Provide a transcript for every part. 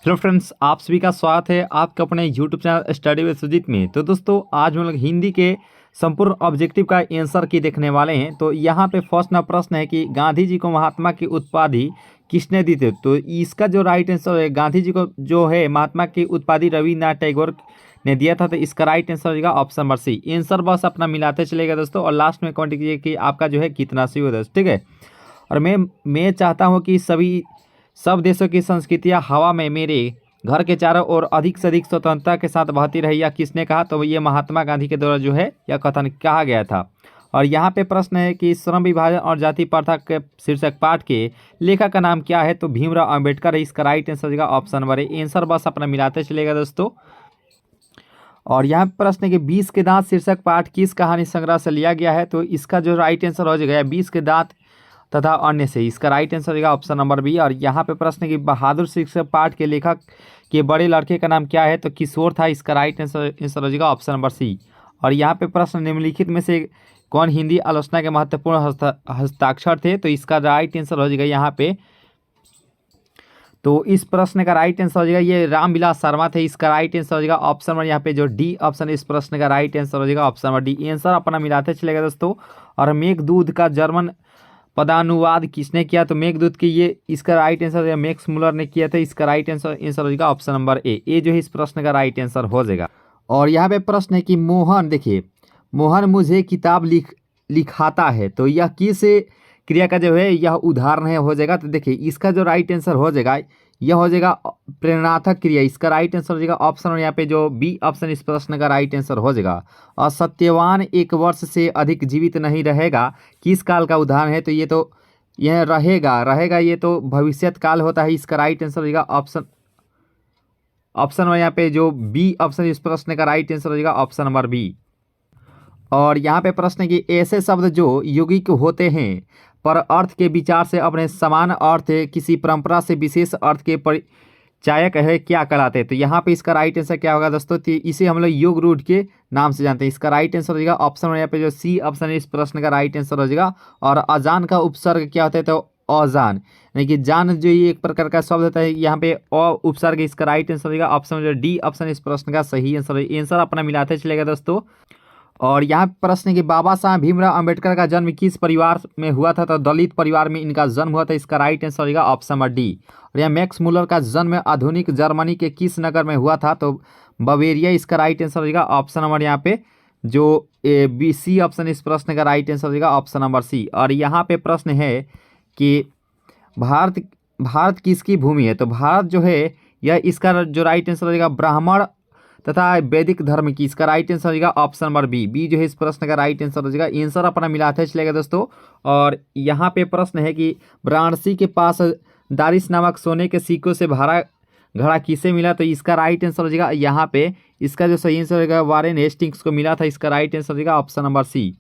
Hello friends, आप सभी का स्वागत है आपके अपने YouTube channel study with Sujit में। तो दोस्तों, आज हम लोग हिंदी के संपूर्ण ऑब्जेक्टिव का आंसर की देखने वाले हैं। तो यहाँ पे फर्स्ट ना प्रश्न है कि गांधी जी को महात्मा की उपाधि किसने दी थी। तो इसका जो राइट आंसर है, गांधी जी को जो है महात्मा की उपाधि रविन्द्रनाथ टैगोर ने दिया था। तो इसका राइट आंसर होगा ऑप्शन नंबर सी। आंसर बस अपना मिलाते चलेगा दोस्तों, और लास्ट में कमेंट कीजिए कि आपका जो है कितना सही हो दोस्तों, ठीक है। और मैं चाहता हूँ कि सब देशों की संस्कृतियाँ हवा में मेरे घर के चारों ओर अधिक से अधिक स्वतंत्रता के साथ बहती रही। या किसने कहा, तो ये महात्मा गांधी के द्वारा जो है यह कथन कहा गया था। और यहाँ पे प्रश्न है कि श्रम विभाजन और जाति प्रथा के शीर्षक पाठ के लेखक का नाम क्या है। तो भीमराव अंबेडकर है। इसका राइट आंसर होगा ऑप्शन नंबर ए। आंसर बस अपना मिलाते चलेगा दोस्तों। और यहाँ पे प्रश्न है कि 20 के दांत शीर्षक पाठ किस कहानी संग्रह से लिया गया है। तो इसका जो राइट आंसर हो जाएगा 20 के दांत तथा अन्य से। इसका राइट आंसर होगा ऑप्शन नंबर बी। और यहाँ पे प्रश्न है कि बहादुर शीर्षक पाठ के लेखक के बड़े लड़के का नाम क्या है। तो किशोर था। इसका राइट आंसर हो जाएगा ऑप्शन नंबर सी। और यहाँ पे प्रश्न निम्नलिखित में से कौन हिंदी आलोचना के महत्वपूर्ण हस्ताक्षर थे। तो इसका राइट आंसर हो जाएगा यहाँ पे, तो इस प्रश्न का राइट आंसर हो जाएगा ये रामविलास शर्मा थे। इसका राइट आंसर हो जाएगा ऑप्शन नंबर यहाँ पे जो डी ऑप्शन है। इस प्रश्न का राइट आंसर हो जाएगा ऑप्शन नंबर डी। आंसर अपना मिलाते चलेगा दोस्तों। और मेघदूत का जर्मन पदानुवाद किसने किया। तो मेघदूत की ये इसका राइट आंसर मैक्स मुलर ने किया था। इसका राइट आंसर हो जाएगा ऑप्शन नंबर ए जो है इस प्रश्न का राइट आंसर हो जाएगा। और यहाँ पे प्रश्न है कि मोहन, देखिए, मोहन मुझे किताब लिखाता है। तो यह किस क्रिया का जो है यह उदाहरण है हो जाएगा। तो देखिए इसका जो राइट आंसर हो जाएगा यह हो जाएगा प्रेरणात्मक क्रिया। इसका राइट आंसर हो जाएगा ऑप्शन, और यहाँ पे जो बी ऑप्शन इस प्रश्न का राइट आंसर हो जाएगा। और सत्यवान 1 वर्ष से अधिक जीवित नहीं रहेगा किस काल का उदाहरण है। तो यह रहेगा ये तो भविष्यत काल होता है। इसका राइट आंसर हो जाएगा ऑप्शन और यहाँ पे जो बी ऑप्शन इस प्रश्न का राइट आंसर हो जाएगा ऑप्शन नंबर बी। और यहाँ पे प्रश्न है कि ऐसे शब्द जो यौगिक होते हैं पर अर्थ के विचार से अपने समान अर्थ किसी परंपरा से विशेष अर्थ के परिचायक है क्या कहलाते हैं। तो यहाँ पे इसका राइट आंसर क्या होगा दोस्तों। तो इसे हम लोग योग रूढ़ के नाम से जानते हैं। इसका राइट आंसर हो जाएगा ऑप्शन, यहाँ पे जो सी ऑप्शन है इस प्रश्न का राइट आंसर हो जाएगा। और अजान का उपसर्ग क्या होता है। तो अजान यानी कि जान जो ये एक प्रकार का शब्द होता है। यहाँ पे अ उपसर्ग। इसका राइट आंसर होगा ऑप्शन जो डी ऑप्शन इस प्रश्न का सही आंसर है। आंसर अपना मिलाते चलेगा दोस्तों। और यहाँ प्रश्न है कि बाबा साहब भीमराव अंबेडकर का जन्म किस परिवार में हुआ था। तो दलित परिवार में इनका जन्म हुआ था। इसका राइट आंसर होगा ऑप्शन नंबर डी। और यहाँ मैक्स मुलर का जन्म आधुनिक जर्मनी के किस नगर में हुआ था। तो बवेरिया। इसका राइट आंसर होगा ऑप्शन नंबर यहाँ पे जो बी सी ऑप्शन इस प्रश्न का राइट आंसर होगा ऑप्शन नंबर सी। और यहाँ पे प्रश्न है कि भारत किसकी भूमि है। तो भारत जो है यह इसका जो राइट आंसर होगा ब्राह्मण तथा वैदिक धर्म की। इसका राइट आंसर होगा ऑप्शन नंबर बी जो है इस प्रश्न का राइट आंसर हो जाएगा। आंसर अपना मिलाते चलेगा दोस्तों। और यहाँ पे प्रश्न है कि वाराणसी के पास दारिस नामक सोने के सिक्कों से भरा घड़ा किसे मिला। तो इसका राइट आंसर हो जाएगा यहाँ पे इसका जो सही आंसर होगा वारेन हेस्टिंग्स को मिला था। इसका राइट आंसर होगा ऑप्शन नंबर सी।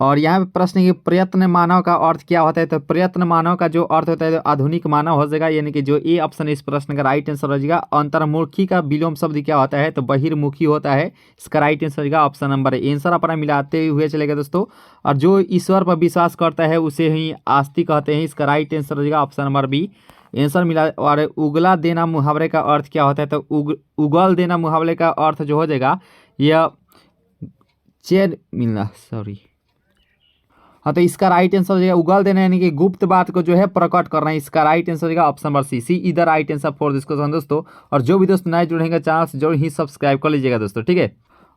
और यहाँ पे प्रश्न है कि प्रयत्न मानव का अर्थ क्या होता है। तो प्रयत्न मानव का जो अर्थ होता है तो आधुनिक मानव हो जाएगा। यानी कि जो ए ऑप्शन इस प्रश्न का राइट आंसर हो जाएगा। अंतर्मुखी का विलोम शब्द क्या होता है। तो बहिर्मुखी होता है। इसका राइट आंसर होगा ऑप्शन नंबर ए। आंसर अपना मिलाते हुए चलेगा दोस्तों। और जो ईश्वर पर विश्वास करता है उसे ही आस्तिक कहते हैं। इसका राइट आंसर हो जाएगा ऑप्शन नंबर बी। आंसर मिला। और उगला देना मुहावरे का अर्थ क्या होता है। तो उगल देना मुहावरे का अर्थ जो हो जाएगा यह चेन मिलना, सॉरी, हाँ, तो इसका राइट आंसर हो जाएगा उगल देना यानी कि गुप्त बात को जो है प्रकट करना है। इसका राइट आंसर होगा ऑप्शन नंबर सी इधर right answer for this question दोस्तों। और जो भी दोस्त नए जुड़ेंगे चैनल से जरूर ही सब्सक्राइब कर लीजिएगा दोस्तों, ठीक है।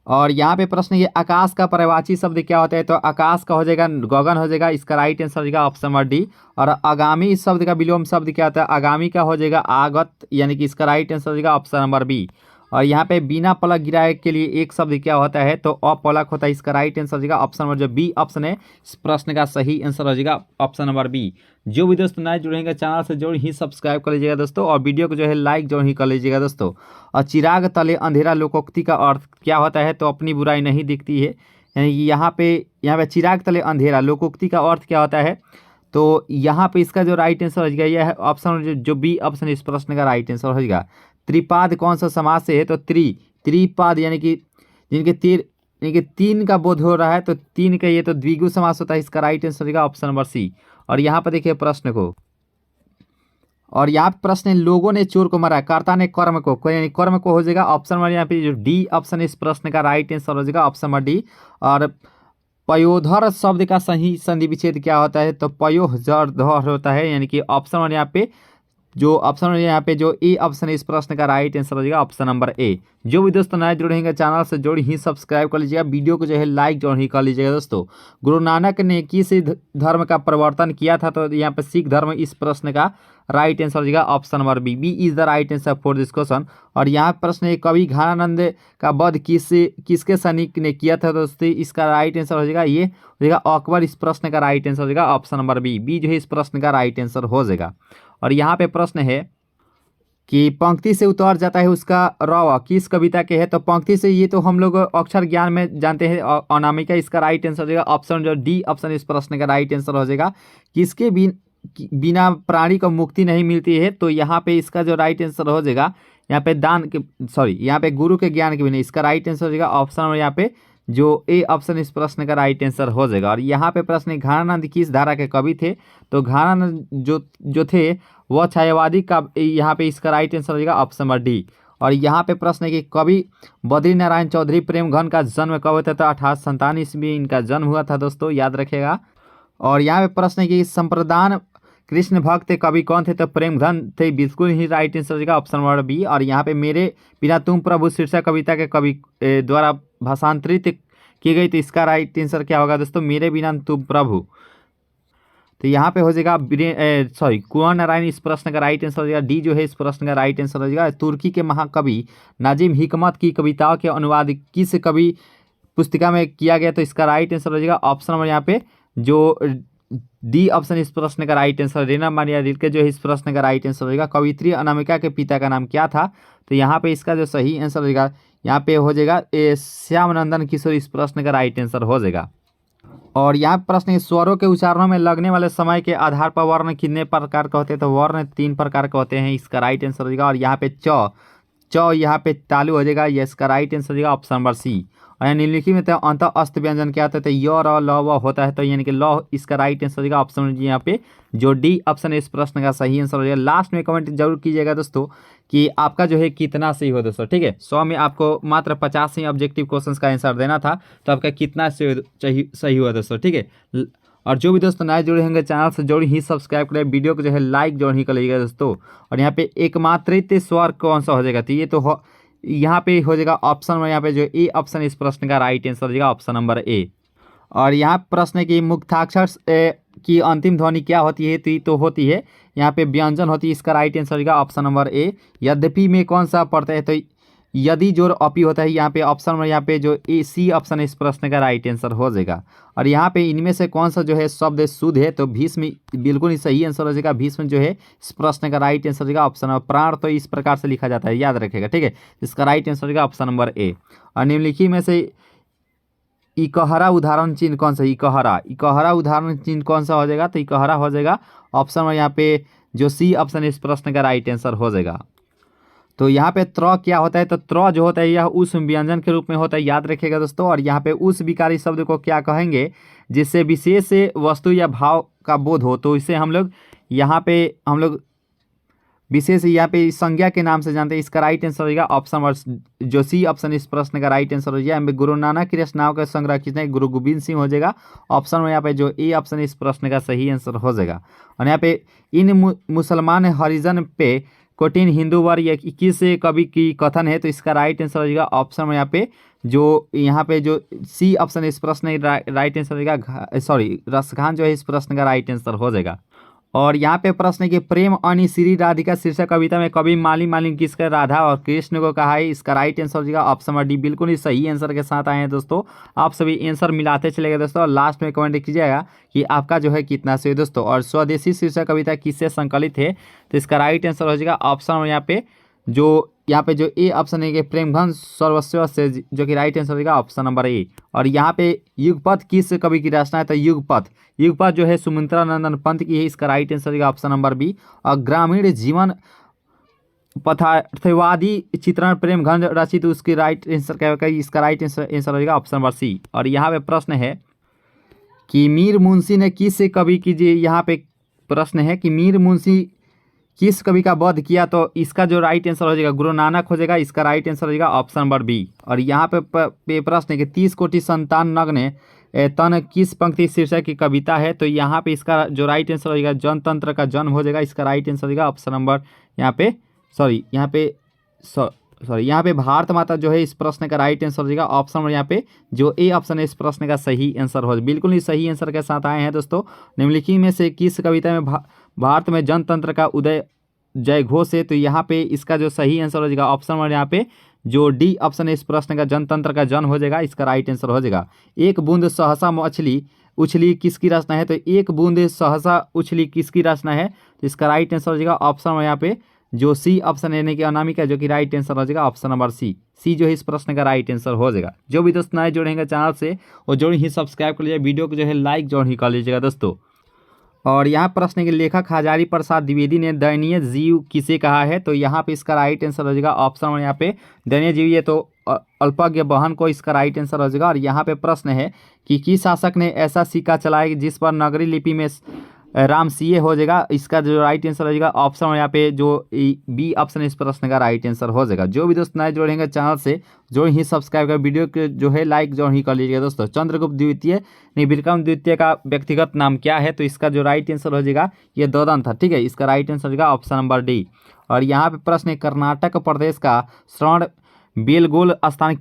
और यहाँ पे प्रश्न ये आकाश का पर्यायवाची शब्द क्या होता है। तो आकाश का हो जाएगा गगन हो जाएगा। इसका राइट आंसर होगा ऑप्शन नंबर डी। और आगामी इस शब्द का विलोम शब्द क्या होता है। आगामी का हो जाएगा आगत, यानी कि इसका राइट आंसर होगा ऑप्शन नंबर बी। और यहाँ पे बिना पलक गिराए के लिए एक शब्द क्या होता है। तो अपलक होता है। इसका राइट आंसर होगा ऑप्शन नंबर जो बी ऑप्शन है इस प्रश्न का सही आंसर हो जाएगा ऑप्शन नंबर बी। जो भी दोस्त नए जुड़ेंगे चैनल से जरूर ही सब्सक्राइब कर लीजिएगा दोस्तों। और वीडियो को जो है लाइक जरूर ही कर लीजिएगा दोस्तों। और चिराग तले अंधेरा लोकोक्ति का अर्थ क्या होता है। तो अपनी बुराई नहीं दिखती है। यानी कि यहाँ पे चिराग तले अंधेरा लोकोक्ति का अर्थ क्या होता है। तो यहाँ पे इसका जो राइट आंसर हो जाएगा यह है ऑप्शन जो बी ऑप्शन इस प्रश्न का राइट आंसर हो जाएगा। त्रिपाद कौन सा समाज से है। तो त्रिपाद यानी कि जिनके यानी कि 3 का बोध हो रहा है। तो 3 का ये तो द्विगु समास होता है। इसका राइट आंसर होगा ऑप्शन नंबर सी। और यहाँ पर देखिए प्रश्न को, और यहाँ पे प्रश्न है लोगों ने चोर को मारा, कर्ता ने कर्म को, यानी कर्म को हो जाएगा ऑप्शन नंबर यहाँ पे जो डी ऑप्शन इस प्रश्न का राइट आंसर हो जाएगा ऑप्शन नंबर डी। और पयोधर शब्द का सही संधि विच्छेद क्या होता है, तो पयोधर होता है, यानी कि ऑप्शन नंबर यहाँ पे जो ऑप्शन यहाँ पे जो ए ऑप्शन है इस प्रश्न का राइट आंसर हो जाएगा ऑप्शन नंबर ए। जो भी दोस्तों नए जुड़ेंगे चैनल से जोड़ ही सब्सक्राइब कर लीजिएगा, वीडियो को जो है लाइक जो ही कर लीजिएगा। दोस्तों गुरु नानक ने किस धर्म का प्रवर्तन किया था, तो यहाँ पे सिख धर्म इस प्रश्न का राइट आंसर हो जाएगा option number B. B is the right answer for this question. और यहाँ प्रश्न है कवि घनानंद का वध किसके सैनिक ने किया था, दोस्तों इसका राइट आंसर हो जाएगा ये हो जाएगा अकबर। इस प्रश्न का राइट आंसर हो जाएगा ऑप्शन नंबर बी। बी जो है इस प्रश्न का राइट आंसर हो जाएगा। और यहाँ पे प्रश्न है कि पंक्ति से उतर जाता है उसका रव किस कविता के है, तो पंक्ति से ये तो हम लोग अक्षर ज्ञान में जानते हैं अनामिका, इसका राइट आंसर हो जाएगा ऑप्शन जो डी ऑप्शन इस प्रश्न का राइट आंसर हो जाएगा। किसके बिना प्राणी को मुक्ति नहीं मिलती है, तो यहाँ पे इसका जो राइट आंसर हो जाएगा यहाँ पे यहाँ पे गुरु के ज्ञान के बिना, इसका राइट आंसर हो जाएगा ऑप्शन नंबर यहाँ पे जो ए ऑप्शन इस प्रश्न का राइट आंसर हो जाएगा। और यहाँ पे प्रश्न घनानंद किस धारा के कवि थे, तो घनानंद जो थे वह छायावादी का, यहाँ पे इसका राइट आंसर हो जाएगा ऑप्शन नंबर डी। और यहाँ पे प्रश्न है कि कवि बद्री नारायण चौधरी प्रेमघन का जन्म कब हुआ था, तो 1857 ईस्वी इनका जन्म हुआ था, दोस्तों याद रखिएगा। और यहाँ पे प्रश्न है कि संप्रदान कृष्ण भक्त कवि कौन थे, तो प्रेमघन थे, बिल्कुल ही राइट आंसर हो जाएगा ऑप्शन नंबर बी। और यहाँ पे मेरे बिना तुम प्रभु शीर्षक कविता के कवि द्वारा भाषांतरित की गई, तो इसका राइट आंसर क्या होगा दोस्तों, मेरे बिना तुम प्रभु। तो यहाँ पे हो जाएगा कुंवर नारायण इस प्रश्न का राइट आंसर हो जाएगा डी जो है इस प्रश्न का राइट आंसर हो जाएगा। तुर्की के महाकवि नाजिम हिकमत की कविताओं के अनुवाद किस कवि पुस्तिका में किया गया, तो इसका राइट आंसर हो जाएगा ऑप्शन नंबर यहाँ पे जो डी ऑप्शन इस प्रश्न का right answer. Reena Maria Rilke जो है इस प्रश्न का राइट आंसर हो जाएगा। कवित्री अनामिका के पिता का नाम क्या था, तो यहाँ पे इसका जो सही आंसर हो जाएगा यहाँ पे हो जाएगा श्यामनंदन किशोर, इस प्रश्न का राइट आंसर हो जाएगा। और यहाँ प्रश्न है स्वरों के उच्चारणों में लगने वाले समय के आधार पर वर्ण कितने प्रकार के होते हैं, तो वर्ण 3 प्रकार के होते हैं, इसका राइट आंसर हो जाएगा। और यहाँ पे च यहाँ पे तालु हो जाएगा, ये इसका राइट आंसर हो जाएगा ऑप्शन नंबर सी। और निम्नलिखित में तो अंत अस्त व्यंजन क्या होता है, तो य र ल व होता है, तो यानी कि ल इसका राइट आंसर हो जाएगा ऑप्शन नंबर यहाँ पे जो डी ऑप्शन है इस प्रश्न का सही आंसर हो जाएगा। लास्ट में कमेंट जरूर कीजिएगा दोस्तों कि आपका जो है कितना सही हो दोस्तों, ठीक है। 100 में आपको मात्र 50 ही ऑब्जेक्टिव क्वेश्चंस का आंसर देना था, तो आपका कितना सही हुआ दोस्तों, ठीक है। और जो भी दोस्तों नए जुड़े होंगे चैनल से जोड़ी ही सब्सक्राइब करें, वीडियो को जो है लाइक जो ही कर लीजिएगा दोस्तों। और यहाँ पे एकमात्रित स्वर कौन सा हो जाएगा, तो ये तो यहाँ पे हो जाएगा ऑप्शन में यहाँ पे जो ए ऑप्शन इस प्रश्न का राइट आंसर हो जाएगा ऑप्शन नंबर ए। और यहाँ प्रश्न है कि मुक्ताक्षर की अंतिम ध्वनि क्या होती है, तो होती है यहाँ पे व्यंजन होती है, इसका राइट आंसर हो जाएगा ऑप्शन नंबर ए। यद्यपि में कौन सा पढ़ता है, तो यदि जोर अपी होता है, यहाँ पे ऑप्शन में यहाँ पे जो ए सी ऑप्शन है इस प्रश्न का राइट आंसर हो जाएगा। और यहाँ पे इनमें से कौन सा जो है शब्द शुद्ध है, तो भीष्म बिल्कुल ही सही आंसर हो जाएगा। भीष्म जो है इस प्रश्न का राइट आंसर हो जाएगा ऑप्शन नंबर। प्राण तो इस प्रकार से लिखा जाता है, याद रखेगा, ठीक है। इसका राइट आंसर हो जाएगा ऑप्शन नंबर ए। और निम्नलिखित में से इकहरा उदाहरण चिन्ह कौन सा, इकहरा उदाहरण चिन्ह कौन सा हो जाएगा, तो इकहरा हो जाएगा ऑप्शन में यहाँ पे जो सी ऑप्शन इस प्रश्न का राइट आंसर हो जाएगा। तो यहाँ पे त्र क्या होता है, तो त्र जो होता है यह उस व्यंजन के रूप में होता है, याद रखिएगा दोस्तों। और यहाँ पे उस विकारी शब्द को क्या कहेंगे, जिससे विशेष वस्तु या भाव का बोध हो, तो इसे हम लोग विशेष यहाँ पे संज्ञा के नाम से जानते हैं, इसका राइट आंसर हो जाएगा ऑप्शन नंबर जो सी ऑप्शन इस प्रश्न का राइट आंसर हो जाएगा। गुरु नानक की रचनाओं का संग्रह किसने, गुरु गोविंद सिंह हो जाएगा ऑप्शन में यहाँ पे जो ए ऑप्शन इस प्रश्न का सही आंसर हो जाएगा। और यहाँ पे इन मुसलमान हरिजन पे कोटिन हिंदू वर्ग 21 कवि की कथन है, तो इसका राइट आंसर हो जाएगा ऑप्शन में यहाँ पे जो सी ऑप्शन इस प्रश्न राइट आंसर हो जाएगा, रसखान जो है इस प्रश्न का राइट आंसर हो जाएगा। और यहाँ पे प्रश्न है कि प्रेम अनि श्री राधिका शीर्षक कविता में कवि मालिनी किसका राधा और कृष्ण को कहा है, इसका राइट आंसर हो जाएगा ऑप्शन नंबर डी। बिल्कुल ही सही आंसर के साथ आए हैं दोस्तों, आप सभी आंसर मिलाते चलेगा दोस्तों, और लास्ट में कमेंट कीजिएगा कि आपका जो है कितना सही दोस्तों। और स्वदेशी शीर्षक कविता किससे संकलित है, तो इसका राइट आंसर हो जाएगा ऑप्शन में यहाँ पे जो ए ऑप्शन है कि प्रेमघन सर्वस्व से, जो कि राइट आंसर हो जाएगा ऑप्शन नंबर ए। और यहाँ पे युगपथ किस कवि की रचना है, तो युगपथ जो है सुमित्रा नंदन पंत की है, इसका राइट आंसर हो जाएगा ऑप्शन नंबर बी। और ग्रामीण जीवन पथार्थवादी चित्रण प्रेमघन रचित, उसकी राइट आंसर क्या होगा, इसका राइट आंसर हो जाएगा ऑप्शन नंबर सी। और यहाँ पे प्रश्न है कि मीर मुंशी ने किस कवि की, यहाँ पे प्रश्न है कि मीर मुंशी किस कवि का वध किया, तो इसका जो राइट आंसर हो जाएगा गुरु नानक हो जाएगा। इसका राइट आंसर हो जाएगा ऑप्शन नंबर बी। और यहाँ पे प्रश्न है कि 30 कोटि संतान नग्न तन किस पंक्ति शीर्षक की कविता है, तो यहाँ पे इसका जो राइट आंसर हो जाएगा जनतंत्र का जन्म हो जाएगा। इसका राइट आंसर हो जाएगा ऑप्शन नंबर यहाँ पे भारत माता जो है इस प्रश्न का राइट आंसर हो जाएगा ऑप्शन नंबर यहाँ पे जो ए ऑप्शन है इस प्रश्न का सही आंसर हो जाएगा। बिल्कुल ही सही आंसर के साथ आए हैं दोस्तों। निम्नलिखित में से किस कविता में भारत में जनतंत्र का उदय जय घोष है, तो यहाँ पे इसका जो सही आंसर हो जाएगा ऑप्शन नंबर यहाँ पे जो डी ऑप्शन है इस प्रश्न का जनतंत्र का जन्म हो जाएगा। इसका राइट आंसर हो जाएगा एक बूंद सहसा मछली उछली किसकी रचना है, तो एक बूंद सहसा उछली किसकी रचना है, तो इसका राइट आंसर हो जाएगा ऑप्शन नंबर यहाँ पे जो सी ऑप्शन यानी कि अनामिका, जो कि राइट आंसर हो जाएगा ऑप्शन नंबर सी जो है इस प्रश्न का राइट आंसर हो जाएगा। जो भी दोस्त नए जुड़ेंगे चैनल से वो जरूर ही सब्सक्राइब कर लीजिए, वीडियो को जो है लाइक जरूर ही कर लीजिएगा दोस्तों। और यहाँ प्रश्न के लेखक हजारी प्रसाद द्विवेदी ने दयनीय जीव किसे कहा है, तो यहाँ पे इसका राइट आंसर हो जाएगा ऑप्शन नंबर यहाँ पे दयनीय जीव ये तो अल्पज्ञ बहन को इसका राइट आंसर हो जाएगा। और यहाँ पे प्रश्न है कि किस शासक ने ऐसा सिक्का चलाया जिस पर नगरी लिपि में राम सीए हो जाएगा। इसका जो राइट आंसर हो जाएगा ऑप्शन यहाँ पे जो बी ऑप्शन इस प्रश्न का राइट आंसर हो जाएगा। जो भी दोस्त नए जोड़ेंगे चैनल से जो ही सब्सक्राइब कर वीडियो के जो है लाइक जो ही कर लीजिएगा दोस्तों। चंद्रगुप्त द्वितीय नहीं विक्रम द्वितीय का व्यक्तिगत नाम क्या है, तो इसका जो राइट आंसर हो जाएगा ये दोदन था। ठीक है, इसका राइट आंसर हो जाएगा ऑप्शन नंबर डी। और यहाँ पे प्रश्न है कर्नाटक प्रदेश का श्रवण बेलगोल स्थान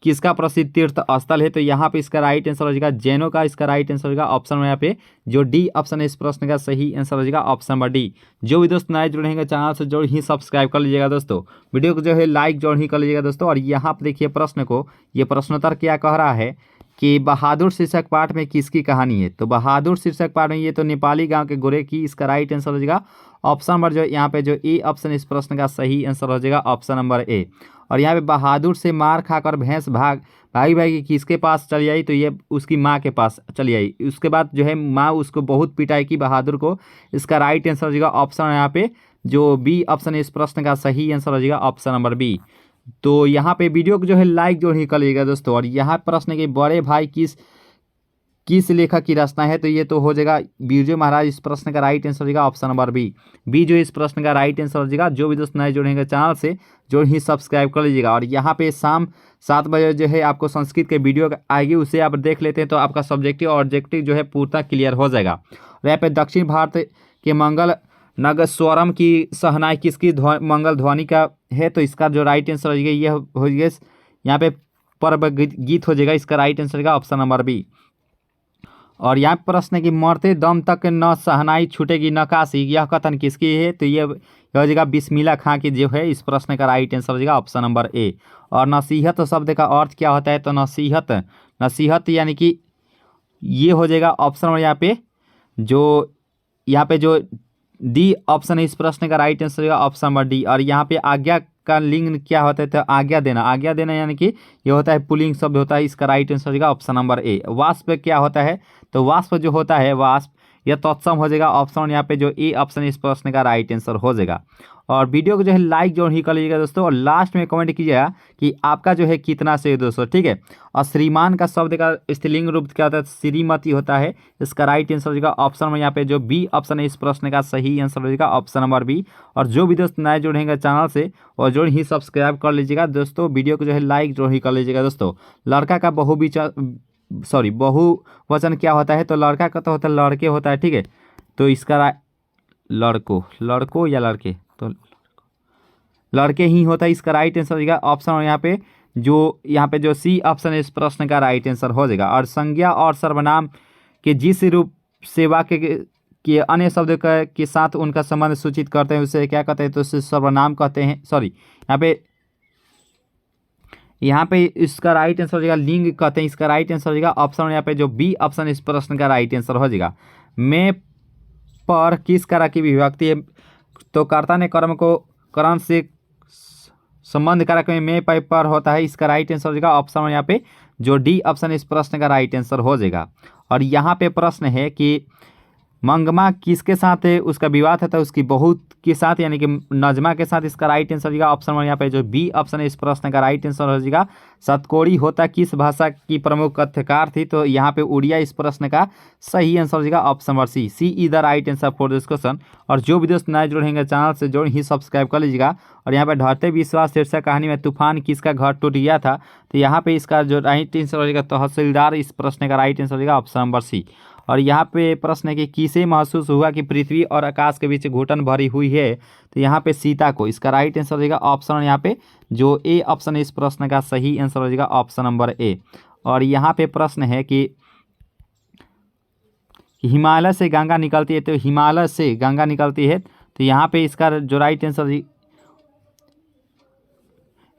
किसका प्रसिद्ध तीर्थ स्थल है, तो यहाँ पे इसका राइट आंसर हो जाएगा जैनों का। इसका राइट आंसर होगा ऑप्शन में यहाँ पे जो डी ऑप्शन है इस प्रश्न का सही आंसर हो जाएगा ऑप्शन नंबर डी। जो भी दोस्त नए जुड़े हैं चैनल से जरूर ही सब्सक्राइब कर लीजिएगा दोस्तों, वीडियो को जो है लाइक जरूर ही कर लीजिएगा दोस्तों। और यहाँ पर देखिए प्रश्न को, ये प्रश्नोत्तर क्या कह रहा है कि बहादुर शीर्षक पाठ में किसकी कहानी है, तो बहादुर शीर्षक पाठ में ये तो नेपाली गाँव के गोरे की। इसका राइट आंसर हो जाएगा ऑप्शन नंबर जो यहाँ पे जो ए ऑप्शन इस प्रश्न का सही आंसर हो जाएगा ऑप्शन नंबर ए। और यहाँ पे बहादुर से मार खाकर भैंस भागी किसके पास चली आई, तो ये उसकी माँ के पास चली आई। उसके बाद जो है माँ उसको बहुत पिटाई की बहादुर को। इसका राइट आंसर हो जाएगा ऑप्शन यहाँ पे जो बी ऑप्शन इस प्रश्न का सही आंसर हो जाएगा ऑप्शन नंबर बी। तो यहाँ पे वीडियो को जो है लाइक जो ही कर लीजिएगा दोस्तों। और यहाँ प्रश्न के बड़े भाई किस लेखक की रचना है, तो ये तो हो जाएगा बिरजू महाराज। इस प्रश्न का राइट आंसर हो जाएगा ऑप्शन नंबर बी जो इस प्रश्न का राइट आंसर हो जाएगा। जो भी दोस्त नए जुड़ेंगे चैनल से जो ही सब्सक्राइब कर लीजिएगा। और यहाँ पे शाम 7 बजे जो है आपको संस्कृत के वीडियो आएगी, उसे आप देख लेते हैं तो आपका सब्जेक्टिव और ऑब्जेक्टिव जो है पूर्णतः क्लियर हो जाएगा। और यहाँ पे दक्षिण भारत के मंगल नग स्वरम की सहनाई किसकी मंगल ध्वनि का है, तो इसका जो राइट आंसर हो जाएगा ये हो जाएगा यहाँ पे पर्व गीत हो जाएगा। इसका राइट आंसर होगा ऑप्शन नंबर बी। और यहाँ प्रश्न है कि मरते दम तक न सहनाई छूटेगी न काशी, यह कथन किसकी है, तो ये हो जाएगा बिस्मिल्लाह खां की जो है। इस प्रश्न का राइट आंसर हो जाएगा ऑप्शन नंबर ए। और नसीहत शब्द का अर्थ क्या होता है, तो नसीहत यानी कि ये हो जाएगा ऑप्शन नंबर यहाँ पे जो डी ऑप्शन है इस प्रश्न का राइट आंसर होगा ऑप्शन नंबर डी। और यहाँ पे आज्ञा का लिंग क्या होता है, तो आज्ञा देना यानी कि ये होता है पुल्लिंग शब्द होता है। इसका राइट आंसर होगा ऑप्शन नंबर ए। वाष्प क्या होता है, तो वाष्प जो होता है वाष्प यह तत्सम हो जाएगा ऑप्शन यहाँ पे जो ए ऑप्शन इस प्रश्न का राइट आंसर हो जाएगा। और वीडियो को जो है लाइक जो ही कर लीजिएगा दोस्तों। और लास्ट में कमेंट कीजिएगा कि आपका जो है कितना से दोस्तों। ठीक है, और श्रीमान का शब्द का स्त्रीलिंग रूप क्या होता है, श्रीमती होता है। इसका राइट आंसर हो जाएगा ऑप्शन में यहाँ पे जो बी ऑप्शन है इस प्रश्न का सही आंसर हो जाएगा ऑप्शन नंबर बी। और जो भी दोस्त नए जुड़ेंगे चैनल से और जो ही सब्सक्राइब कर लीजिएगा दोस्तों, वीडियो को जो है लाइक जो ही कर लीजिएगा दोस्तों। लड़का का बहुवचन क्या होता है, तो लड़का का तो होता है लड़के होता है। ठीक है, तो इसका लड़को या लड़के, तो लड़के ही होता है। इसका राइट आंसर हो जाएगा ऑप्शन और यहाँ पे जो सी ऑप्शन है इस प्रश्न का राइट आंसर हो जाएगा। और संज्ञा और सर्वनाम के जिस रूप से वाक्य के अन्य शब्द के साथ उनका संबंध सूचित करते हैं उसे क्या कहते हैं, तो उसे सर्वनाम कहते हैं। यहाँ पे इसका राइट आंसर हो जाएगा लिंग कहते हैं। इसका राइट आंसर हो जाएगा ऑप्शन यहाँ पे जो बी ऑप्शन इस प्रश्न का राइट आंसर हो जाएगा। में पर किस तरह की विभक्ति है, तो कर्ता ने कर्म को करण से संबंध कारक में पर होता है। इसका राइट आंसर हो जाएगा ऑप्शन यहाँ पे जो डी ऑप्शन इस प्रश्न का राइट आंसर हो जाएगा। और यहाँ पे प्रश्न है कि मंगमा किसके साथ है उसका विवाद है तो उसकी बहू के साथ यानी कि नजमा के साथ इसका राइट आंसर हो जाएगा ऑप्शन 1 यहाँ पे जो बी ऑप्शन है इस प्रश्न का राइट आंसर हो जाएगा। सतकोड़ी होता किस भाषा की प्रमुख कथ्यकार थी तो यहाँ पे उड़िया इस प्रश्न का सही आंसर हो जाएगा option number C is the right answer for this question. और जो भी दोस्त नए जुड़ेंगे चैनल से जोड़ ही सब्सक्राइब कर लीजिएगा। और यहाँ पे ढहते विश्वास शीर्षक कहानी में तूफान किसका घर टूट गया था तो यहाँ पे इसका जो राइट आंसर हो जाएगा तहसीलदार इस प्रश्न का राइट आंसर हो जाएगा ऑप्शन नंबर सी। और यहाँ पे प्रश्न है कि किसे महसूस हुआ कि पृथ्वी और आकाश के बीच घुटन भरी हुई है तो यहाँ पे सीता को इसका राइट आंसर हो जाएगा ऑप्शन यहाँ पे जो ए ऑप्शन है इस प्रश्न का सही आंसर हो जाएगा ऑप्शन नंबर ए। और यहाँ पे प्रश्न है कि हिमालय से गंगा निकलती है तो हिमालय से गंगा निकलती है तो यहाँ पे इसका जो राइट आंसर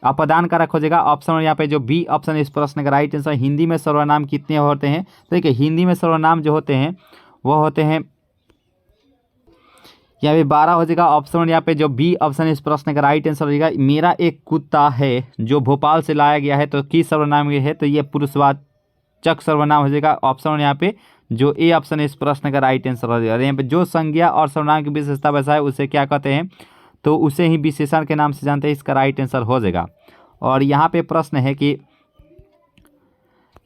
अपदान कारक हो जाएगा ऑप्शन यहाँ पे जो बी ऑप्शन इस प्रश्न का राइट आंसर। हिंदी में सर्वनाम कितने होते हैं तो देखिए हिंदी में सर्वनाम जो होते हैं वो होते हैं यहाँ पे 12 हो जाएगा ऑप्शन यहाँ पे जो बी ऑप्शन इस प्रश्न का राइट आंसर हो जाएगा। मेरा एक कुत्ता है जो भोपाल से लाया गया है तो किस सर्वनाम के है तो ये पुरुषवाचक सर्वनाम हो जाएगा ऑप्शन यहाँ पे जो ए ऑप्शन इस प्रश्न का राइट आंसर हो जाएगा। यहाँ पे जो संज्ञा और सर्वनाम की विशेषता वैसा है उसे क्या कहते हैं तो उसे ही विशेषण के नाम से जानते हैं इसका राइट आंसर हो जाएगा। और यहाँ पे प्रश्न है कि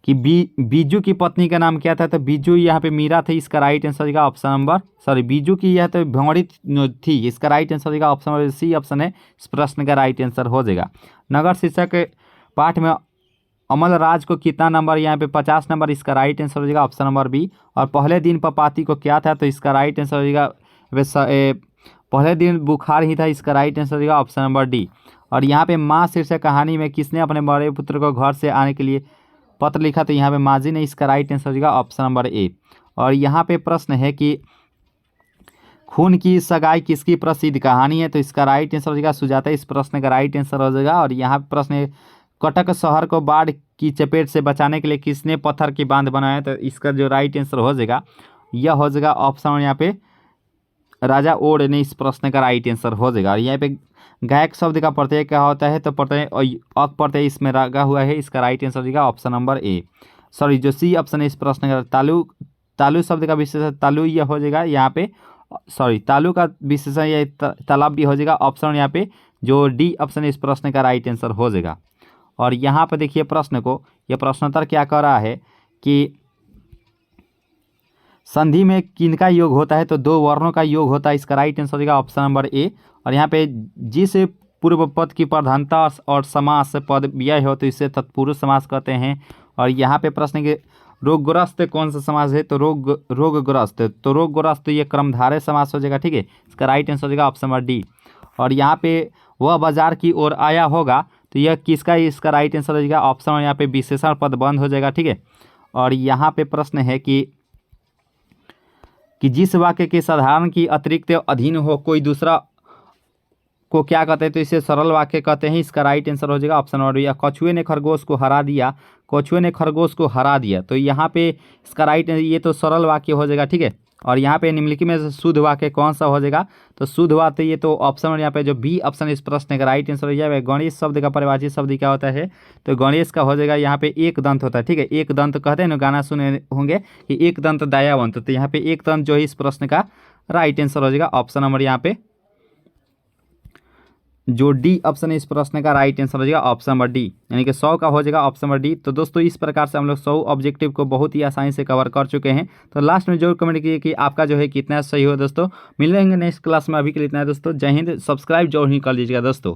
बीजू की पत्नी का नाम क्या था तो बीजू यहाँ पे मीरा थी इसका राइट आंसर होगा ऑप्शन नंबर बीजू की यह तो भौरी थी इसका राइट आंसर होगा ऑप्शन नंबर सी ऑप्शन है इस प्रश्न का राइट आंसर हो जाएगा। नगर शीर्षक पाठ में अमल राज को कितना नंबर यहाँ पे 50 नंबर इसका राइट आंसर हो जाएगा ऑप्शन नंबर बी। और पहले दिन पपाती को क्या था तो इसका राइट आंसर हो जाएगा पहले दिन बुखार ही था इसका राइट आंसर हो जाएगा ऑप्शन नंबर डी। और यहाँ पे माँ शीर्षक कहानी में किसने अपने बड़े पुत्र को घर से आने के लिए पत्र लिखा तो यहाँ पे माजी ने इसका राइट आंसर हो जाएगा ऑप्शन नंबर ए। और यहाँ पे प्रश्न है कि खून की सगाई किसकी प्रसिद्ध कहानी है तो इसका राइट आंसर हो जाएगा सुजाता इस प्रश्न का राइट आंसर हो जाएगा। और यहाँ पे प्रश्न है कटक शहर को बाढ़ की चपेट से बचाने के लिए किसने पत्थर की बांध बनाया तो इसका जो राइट आंसर हो जाएगा यह हो जाएगा ऑप्शन यहाँ पे राजा ओड ने इस प्रश्न का राइट आंसर हो जाएगा। और यहाँ पे गायक शब्द का प्रत्यय क्या होता है तो प्रत्यय अक प्रत्यय इसमें लगा हुआ है इसका राइट आंसर हो जाएगा ऑप्शन नंबर ए जो सी ऑप्शन है इस प्रश्न का तालु शब्द का विशेषण तालु यह हो जाएगा यहाँ पे तालु का विशेषण यह तालाब भी हो जाएगा ऑप्शन यहाँ पे जो डी ऑप्शन इस प्रश्न का राइट आंसर हो जाएगा। और यहाँ पे देखिए प्रश्न को यह प्रश्नोत्तर क्या कर रहा है कि संधि में किनका योग होता है तो दो वर्णों का योग होता है इसका राइट आंसर हो जाएगा ऑप्शन नंबर ए। और यहाँ पे जिस पूर्व पद की प्रधानता और समास पद व्यय हो तो इसे तत्पुरुष समास कहते हैं। और यहाँ पे प्रश्न के रोगग्रस्त कौन सा समास है तो रोगग्रस्त तो रोगग्रस्त ये कर्मधारय समास हो जाएगा ठीक है इसका राइट आंसर हो जाएगा ऑप्शन नंबर डी। और यहाँ पे वह बाजार की ओर आया होगा तो यह किसका इसका राइट आंसर हो जाएगा ऑप्शन यहाँ पे विशेषण पद बंद हो जाएगा ठीक है। और यहाँ पे प्रश्न है कि जिस वाक्य के साधारण की अतिरिक्त अधीन हो कोई दूसरा को क्या कहते हैं तो इसे सरल वाक्य कहते हैं इसका राइट आंसर हो जाएगा ऑप्शन नंबर या कछुए ने खरगोश को हरा दिया कछुए ने खरगोश को हरा दिया तो यहाँ पे इसका राइट ये तो सरल वाक्य हो जाएगा ठीक है। और यहाँ पे निम्नलिखित में से शुद्ध वाक्य कौन सा हो जाएगा तो शुद्ध वाक्य ये तो ऑप्शन यहाँ पे जो बी ऑप्शन इस प्रश्न का राइट आंसर हो जाएगा। गणेश शब्द का परिभाषित शब्द क्या होता है तो गणेश का हो जाएगा यहाँ पे एक दंत होता है ठीक है। एक दंत कहते हैं ना गाना सुने होंगे कि एक दंत दयावंत तो यहाँ पे एक दंत जो है इस प्रश्न का राइट आंसर हो जाएगा ऑप्शन नंबर यहाँ पे जो डी ऑप्शन है इस प्रश्न का राइट आंसर हो जाएगा ऑप्शन नंबर डी यानी कि 100 का हो जाएगा ऑप्शन नंबर डी। तो दोस्तों इस प्रकार से हम लोग 100 ऑब्जेक्टिव को बहुत ही आसानी से कवर कर चुके हैं। तो लास्ट में जरूर कमेंट कीजिए कि आपका जो है कितना सही हो दोस्तों। मिलेंगे नेक्स्ट क्लास में, अभी के लिए इतना है दोस्तों। जय हिंद। सब्सक्राइब जरूर ही कर लीजिएगा दोस्तों।